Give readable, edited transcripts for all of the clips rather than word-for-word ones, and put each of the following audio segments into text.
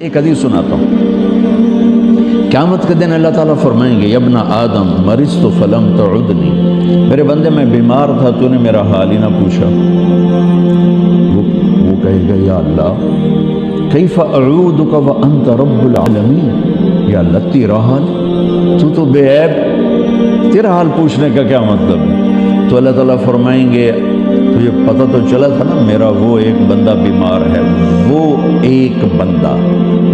ایک حدیث سناتا ہوں۔ قیامت کے دن اللہ تعالیٰ فرمائیں گے یبن آدم مرضت فلم تعدنی، میرے بندے میں بیمار تھا تو نے میرا حال ہی نہ پوچھا۔ وہ کہے گا یا اللہ کیف اعودک وانت رب العالمین، یا اللہ تیرا حال، تو بے عیب، تیرا حال پوچھنے کا کیا مطلب ہے؟ تو اللہ تعالیٰ فرمائیں گے تجھے پتہ تو چلا تھا نا میرا وہ ایک بندہ بیمار ہے، وہ ایک بندہ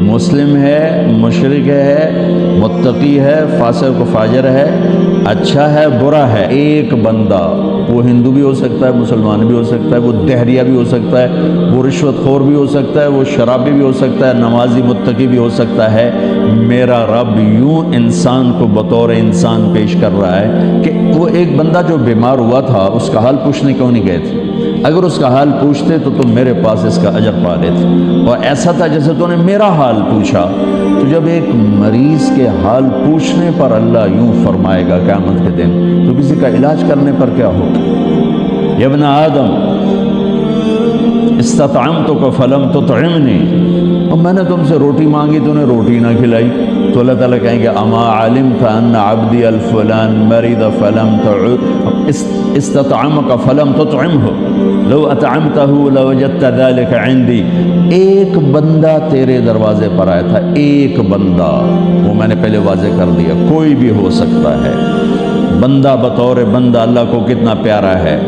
مسلم ہے، مشرک ہے، متقی ہے، فاسق و فاجر ہے، اچھا ہے، برا ہے، ایک بندہ، وہ ہندو بھی ہو سکتا ہے، مسلمان بھی ہو سکتا ہے، وہ دہریہ بھی ہو سکتا ہے، وہ رشوت خور بھی ہو سکتا ہے، وہ شرابی بھی ہو سکتا ہے، نمازی متقی بھی ہو سکتا ہے۔ میرا رب یوں انسان کو بطور انسان پیش کر رہا ہے کہ وہ ایک بندہ جو بیمار ہوا تھا اس کا حال پوچھنے کیوں نہیں گئے تھے؟ اگر اس کا حال پوچھتے تو تم میرے پاس اس کا اجر پا لیتے، اور ایسا تھا جیسے تو نے میرا حال پوچھا۔ تو جب ایک مریض کے حال پوچھنے پر اللہ یوں فرمائے گا قیامت کے دن، تو کسی کا علاج کرنے پر کیا ہوگا؟ یا ابن آدم استطعمتک فلم تطعمنی، اور میں نے تم سے روٹی مانگی تو نے روٹی نہ کھلائی۔ تو اللہ تعالیٰ کہیں گے اما علمت ان عبدی الفلان مرض فلم تعد استطعمک فلم تطعمہ لو اطعمتہ لوجدت ذلک عندی۔ ایک بندہ تیرے دروازے پر آیا تھا، ایک بندہ، وہ میں نے پہلے واضح کر دیا، کوئی بھی ہو سکتا ہے، بندہ بطور بندہ اللہ کو کتنا پیارا ہے۔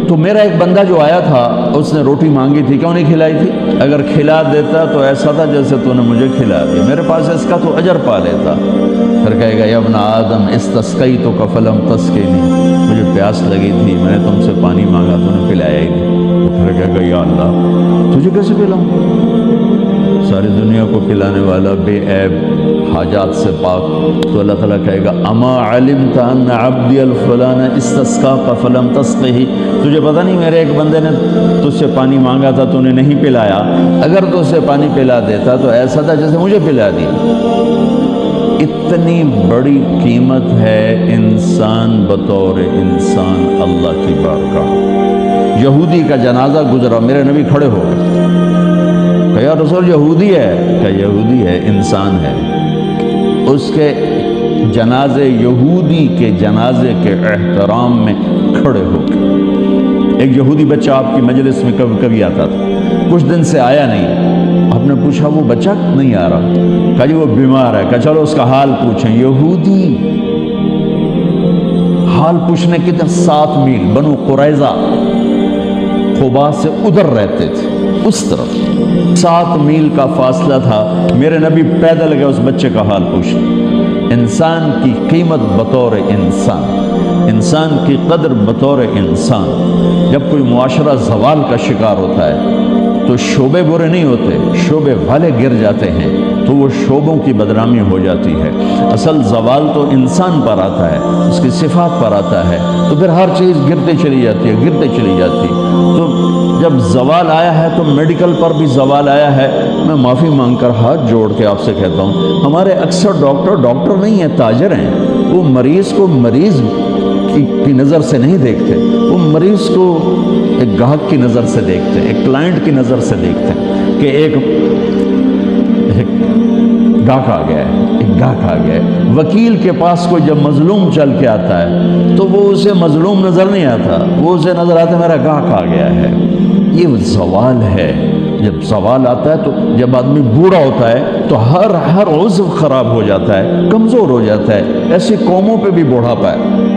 تو میرا ایک بندہ جو آیا تھا اس نے روٹی مانگی تھی، کیوں نہیں کھلائی تھی؟ اگر کھلا دیتا تو ایسا تھا جیسے تو نے مجھے کھلا دیا، میرے پاس اس کا تو اجر پا لیتا۔ پھر کہے گا یا ابن آدم استسقیتک فلم تسقینی، مجھے پیاس لگی تھی، میں نے تم سے پانی مانگا تو نے پلایا ہی نہیں۔ پھر کہے گا یا اللہ تجھے کیسے پلاؤں؟ ساری دنیا کو پلانے والا، بے عیب، حاجات سے پاک۔ تو اللہ تعالیٰ کہے گا اما علمت ان عبدی الفلان استسقاک فلم تسقہ، تجھے پتہ نہیں میرے ایک بندے نے تجھ سے پانی مانگا تھا تو نے نہیں پلایا، اگر تجھ سے پانی پلا دیتا تو ایسا تھا جیسے مجھے پلا دیا۔ اتنی بڑی قیمت ہے انسان بطور انسان اللہ کی بارگاہ۔ یہودی کا جنازہ گزرا، میرے نبی کھڑے ہو گئے کہ یا رسول یہودی ہے، کہ یہودی ہے، انسان ہے۔ اس کے جنازے، یہودی کے جنازے کے احترام میں کھڑے ہو گئے۔ ایک یہودی بچہ آپ کی مجلس میں کبھی کبھی آتا تھا، کچھ دن سے آیا نہیں، آپ نے پوچھا وہ بچہ نہیں آ رہا، کہا جی وہ بیمار ہے، کہا چلو اس کا حال پوچھیں۔ یہودی حال پوچھنے کے لیے 7 میل بنو قریظہ خبا سے ادھر رہتے تھے، اس طرف 7 میل کا فاصلہ تھا، میرے نبی پیدل گئے اس بچے کا حال پوچھنے۔ انسان کی قیمت بطور انسان، انسان کی قدر بطور انسان۔ جب کوئی معاشرہ زوال کا شکار ہوتا ہے تو شعبے برے نہیں ہوتے، شعبے والے گر جاتے ہیں تو وہ شعبوں کی بدنامی ہو جاتی ہے۔ اصل زوال تو انسان پر آتا ہے، اس کی صفات پر آتا ہے، تو پھر ہر چیز گرتے چلی جاتی ہے، گرتے چلی جاتی۔ تو جب زوال آیا ہے تو میڈیکل پر بھی زوال آیا ہے۔ میں معافی مانگ کر ہاتھ جوڑ کے آپ سے کہتا ہوں، ہمارے اکثر ڈاکٹر نہیں ہیں، تاجر ہیں۔ وہ مریض کو مریض کی نظر سے نہیں دیکھتے، وہ مریض کو ایک گاہک کی نظر سے دیکھتے ہیں، ایک کلائنٹ کی نظر سے دیکھتے ہیں کہ ایک گاہک آ گیا ہے، ایک گاہک آ گیا ہے۔ وکیل کے پاس کوئی جب مظلوم چل کے آتا ہے تو وہ اسے مظلوم نظر نہیں آتا، وہ اسے نظر آتا ہے میرا گاہک آ گیا ہے۔ یہ زوال ہے۔ جب زوال آتا ہے تو جب آدمی بوڑھا ہوتا ہے تو ہر عضو خراب ہو جاتا ہے، کمزور ہو جاتا ہے۔ ایسی قوموں پہ بھی بوڑھاپا ہے۔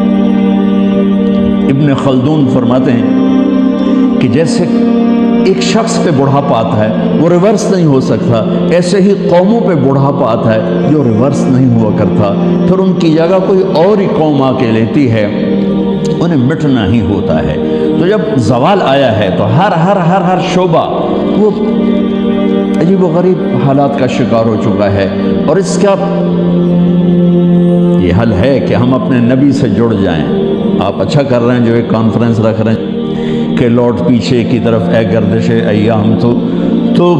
ابن خلدون فرماتے ہیں کہ جیسے ایک شخص پہ بڑھاپا آتا ہے وہ ریورس نہیں ہو سکتا، ایسے ہی قوموں پہ بڑھاپا آتا ہے جو ریورس نہیں ہوا کرتا، پھر ان کی جگہ کوئی اور ہی قوم آ کے لیتی ہے، انہیں مٹنا ہی ہوتا ہے۔ تو جب زوال آیا ہے تو ہر شعبہ وہ عجیب و غریب حالات کا شکار ہو چکا ہے، اور اس کا یہ حل ہے کہ ہم اپنے نبی سے جڑ جائیں۔ آپ اچھا کر رہے ہیں جو ایک کانفرنس رکھ رہے ہیں کہ لوٹ پیچھے کی طرف اے گردش ایام، تو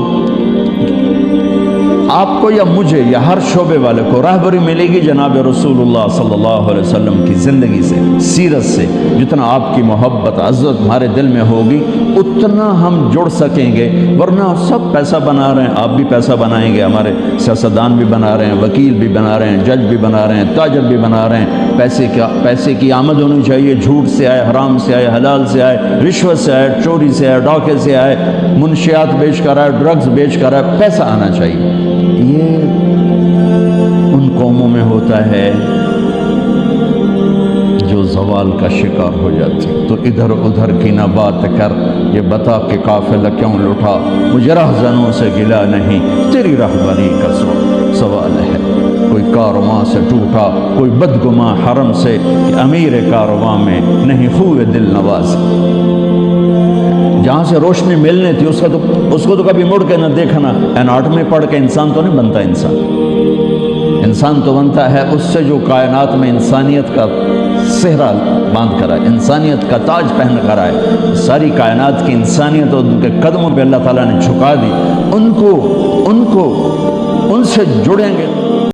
آپ کو یا مجھے یا ہر شعبے والے کو رہبری ملے گی جناب رسول اللہ صلی اللہ علیہ وسلم کی زندگی سے، سیرت سے. جتنا آپ کی محبت عزت ہمارے دل میں ہوگی اتنا ہم جڑ سکیں گے. ورنہ سب پیسہ بنا رہے ہیں، آپ بھی پیسہ بنائیں گے، ہمارے سیاستدان بھی بنا رہے ہیں، وکیل بھی بنا رہے ہیں، جج بھی بنا رہے ہیں، تاجر بھی بنا رہے ہیں. پیسے کی آمد ہونی چاہیے، جھوٹ سے آئے، حرام سے آئے، حلال سے آئے، رشوت سے آئے، چوری سے آئے، ڈاکے سے آئے، منشیات بیچ کر آئے، ڈرگز بیچ کر آئے، پیسہ آنا چاہیے. یہ ان قوموں میں ہوتا ہے جو زوال کا شکار ہو جاتی. تو ادھر ادھر کی نہ بات کر، یہ بتا کہ قافلہ کیوں لٹا، مجھے رہزنوں سے گلا نہیں، تیری رہبری کا سوال ہے. کوئی کارواں سے ٹوٹا، کوئی بدگماں حرم سے، کہ امیر کارواں میں نہیں ہوئے دل نواز. جہاں سے روشنی ملنے تھی اس کو تو کبھی مڑ کے نہ دیکھنا. اناٹمی پڑھ کے انسان تو نہیں بنتا. انسان تو بنتا ہے اس سے جو کائنات میں انسانیت کا صحرا باندھ کر آئے، انسانیت کا تاج پہن کر آئے. ساری کائنات کی انسانیت ان کے قدموں پہ اللہ تعالیٰ نے جھکا دی. ان سے جڑیں گے